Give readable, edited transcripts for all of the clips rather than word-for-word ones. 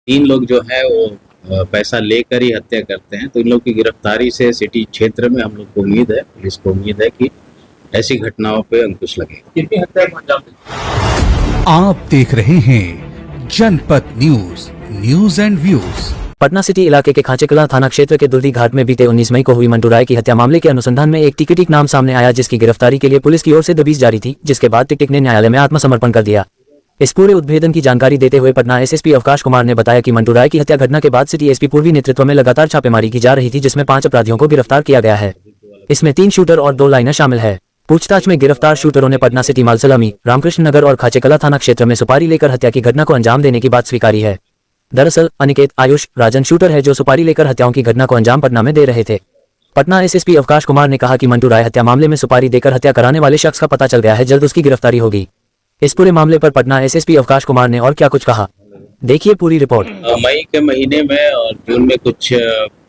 तीन लोग जो है वो पैसा लेकर ही हत्या करते हैं। तो इन लोग की गिरफ्तारी से सिटी क्षेत्र में हम लोग को उम्मीद है, पुलिस को उम्मीद है कि ऐसी घटनाओं पे अंकुश लगे। कितनी हत्या को अंजाम देते? आप देख रहे हैं जनपद news, news and views. Patna city इलाके के खांचेकला थाना क्षेत्र के दुर्दी घाट में बीते 19 मई को हुई मंटू राय की हत्या मामले के अनुसंधान में एक टिकटिक नाम सामने आया, जिसकी गिरफ्तारी के लिए पुलिस की ओर से दबिश जारी थी, जिसके बाद टिकटिक ने न्यायालय में आत्मसमर्पण कर दिया। इस पूरे उद्भेदन की जानकारी देते हुए पटना एसएसपी अवकाश कुमार ने बताया कि मंटू राय की हत्या घटना के बाद सिटी एसपी पूर्वी नेतृत्व में लगातार छापेमारी की जा रही थी, जिसमें 5 अपराधियों को गिरफ्तार किया गया है। इसमें 3 शूटर और 2 लाइनर शामिल है। पूछताछ में गिरफ्तार शूटरों ने पटना सिटी मालसलामी, रामकृष्ण नगर और खाचेकला थाना क्षेत्र में सुपारी लेकर हत्या की घटना को अंजाम देने की बात स्वीकारी है। दरअसल अनिकेत, आयुष, राजन शूटर है जो सुपारी लेकर हत्याओं की घटना को अंजाम पटना में दे रहे थे। पटना एसएसपी अवकाश कुमार ने कहा कि मंटू राय हत्या मामले में सुपारी देकर हत्या कराने वाले शख्स का पता चल गया है, जल्द उसकी गिरफ्तारी होगी। इस पूरे मामले पर पटना एसएसपी अवकाश कुमार ने और क्या कुछ कहा, देखिए पूरी रिपोर्ट। मई के महीने में और जून में कुछ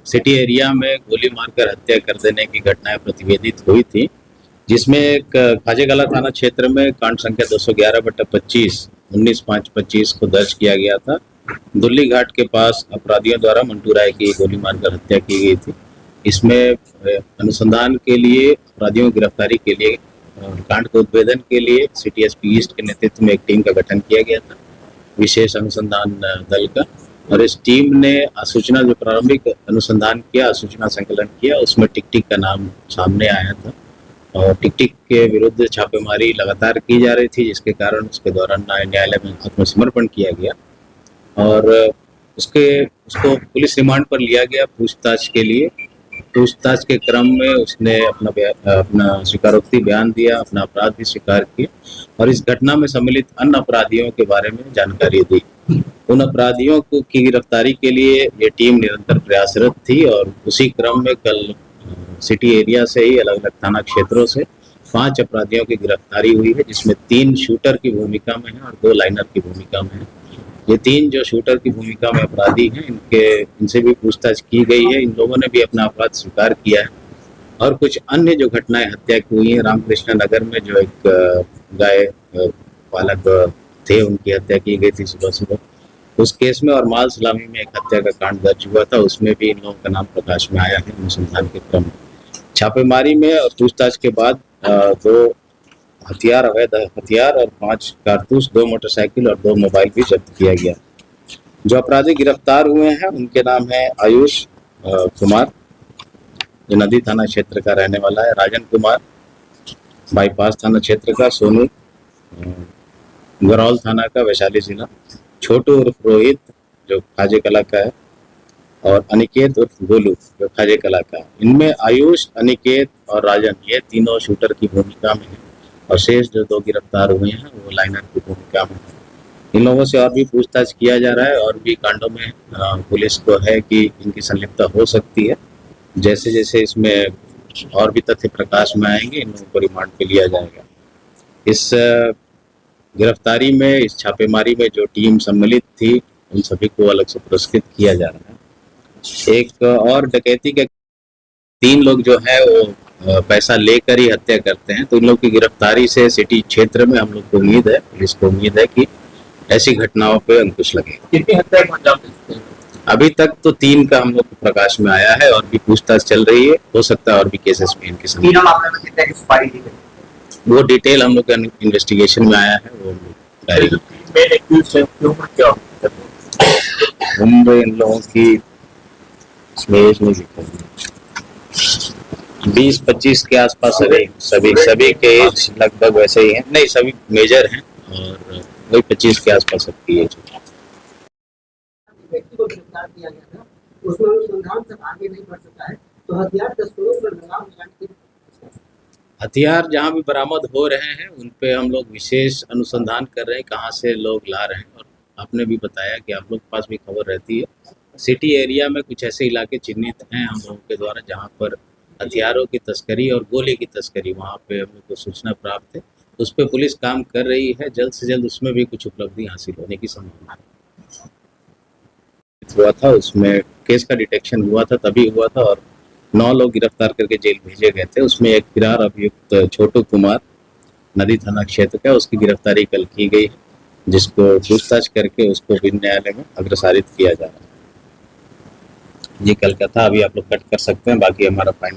सिटी एरिया में गोली मारकर हत्या कर देने की घटनाएं प्रतिवेदित हुई थी, जिसमें एक खाजेकला थाना क्षेत्र में कांड संख्या 211/25 19/5/25 को दर्ज किया गया था। दुल्ली घाट के पास अपराधियों द्वारा मंटू राय की गोली मारकर हत्या की गई थी। इसमें अनुसंधान के लिए, अपराधियों की गिरफ्तारी के लिए, कांड के उद्भेदन के लिए सिटी एसपी ईस्ट के नेतृत्व में एक टीम का गठन किया गया था, विशेष अनुसंधान दल का। और इस टीम ने सूचना, जो प्रारंभिक अनुसंधान किया, सूचना संकलन किया, उसमें टिकटिक का नाम सामने आया था और टिकटिक के विरुद्ध छापेमारी लगातार की जा रही थी, जिसके कारण उसके दौरान न्यायालय में आत्मसमर्पण किया गया और उसको पुलिस रिमांड पर लिया गया पूछताछ के लिए। पूछताछ के क्रम में उसने अपना स्वीकारोक्ति बयान दिया, अपना अपराध भी स्वीकार किया और इस घटना में सम्मिलित अन्य अपराधियों के बारे में जानकारी दी। उन अपराधियों की गिरफ्तारी के लिए ये टीम निरंतर प्रयासरत थी और उसी क्रम में कल सिटी एरिया से ही अलग अलग थाना क्षेत्रों से 5 अपराधियों की गिरफ्तारी हुई है, जिसमें 3 शूटर की भूमिका में है और 2 लाइनर की भूमिका में है। ये 3 जो शूटर की भूमिका में अपराधी हैं, इनसे भी पूछताछ की गई है। इन लोगों ने भी अपना अपराध स्वीकार किया है और कुछ अन्य जो घटनाएं हत्या की हुई हैं, रामकृष्ण नगर में जो एक गाय पालक थे, उनकी हत्या की गई थी सुबह, उस केस में, और माल सलामी में एक हत्या का कांड दर्ज हुआ था, उसमें भी इन लोगों का नाम प्रकाश में आया है अनुसंधान के क्रम में। छापेमारी में और पूछताछ के बाद 2 अवैध हथियार और 5 कारतूस, 2 मोटरसाइकिल और 2 मोबाइल भी जब्त किया गया। जो अपराधी गिरफ्तार हुए हैं उनके नाम है आयुष कुमार, जो नदी थाना क्षेत्र का रहने वाला है, राजन कुमार बाईपास थाना क्षेत्र का, सोनू गरौल थाना का, वैशाली जिला, छोटू उर्फ रोहित जो खाजेकला का है, और अनिकेत उर्फ गोलू जो खाजेकला का है। इनमें आयुष, अनिकेत और राजन, ये तीनों शूटर की भूमिका में है और शेष जो 2 गिरफ्तार हुए हैं वो लाइनर की भूमिका में है। इन लोगों से और भी पूछताछ किया जा रहा है और भी कांडों में पुलिस को है कि इनकी संलिप्तता हो सकती है। जैसे जैसे इसमें और भी तथ्य प्रकाश में आएंगे, इन लोगों को रिमांड पे लिया जाएगा। इस गिरफ्तारी में, इस छापेमारी में जो टीम सम्मिलित थी, उन सभी को अलग से पुरस्कृत किया जा रहा है। एक और डकैती के 3 लोग जो है वो पैसा लेकर ही हत्या करते हैं। तो इन लोग की गिरफ्तारी से सिटी क्षेत्र में हम लोग को उम्मीद है, पुलिस को उम्मीद है कि ऐसी घटनाओं पे अंकुश लगे। कितनी हत्या को अंजाम देते हैं? अभी तक तो 3 का हम लोग को प्रकाश में आया है और भी पूछताछ चल रही है, हो सकता है और भी केसेस में इनके सामने। तीनों मामले में कितने की सुपारी दी गई? वो डिटेल हम लोग का इन्वेस्टिगेशन में आया है, वो डायरी उम्र इन लोगों की 20-25 के आसपास है। सभी के एज लगभग वैसे ही हैं, नहीं सभी मेजर हैं और वही 25 के आसपास सबकी एज। व्यक्ति को गिरफ्तार किया गया था, उसमें अनुसंधान तक आगे नहीं बढ़ सका है, तो हथियार तस्करों पर लगाम लगाने की हथियार जहाँ भी बरामद हो रहे हैं उन पे हम लोग विशेष अनुसंधान कर रहे हैं, कहाँ से लोग ला रहे हैं। और आपने भी बताया कि आप लोग के पास भी खबर रहती है, सिटी एरिया में कुछ ऐसे इलाके चिन्हित हैं हम लोगों के द्वारा जहाँ पर हथियारों की तस्करी और गोली की तस्करी, वहाँ पे हम लोग को सूचना प्राप्त है, उस पर पुलिस काम कर रही है। जल्द से जल्द उसमें भी कुछ उपलब्धि हासिल होने की संभावना है। हुआ था, उसमें केस का डिटेक्शन हुआ था, तभी हुआ था और 9 लोग गिरफ्तार करके जेल भेजे गए थे। उसमें एक फरार अभियुक्त छोटू कुमार नदी थाना क्षेत्र का, उसकी गिरफ्तारी कल की गई है जिसको पूछताछ करके उसको भी न्यायालय में अग्रसारित किया जा रहा है। ये कल का था, अभी आप लोग कट कर सकते हैं, बाकी हमारा फाइनल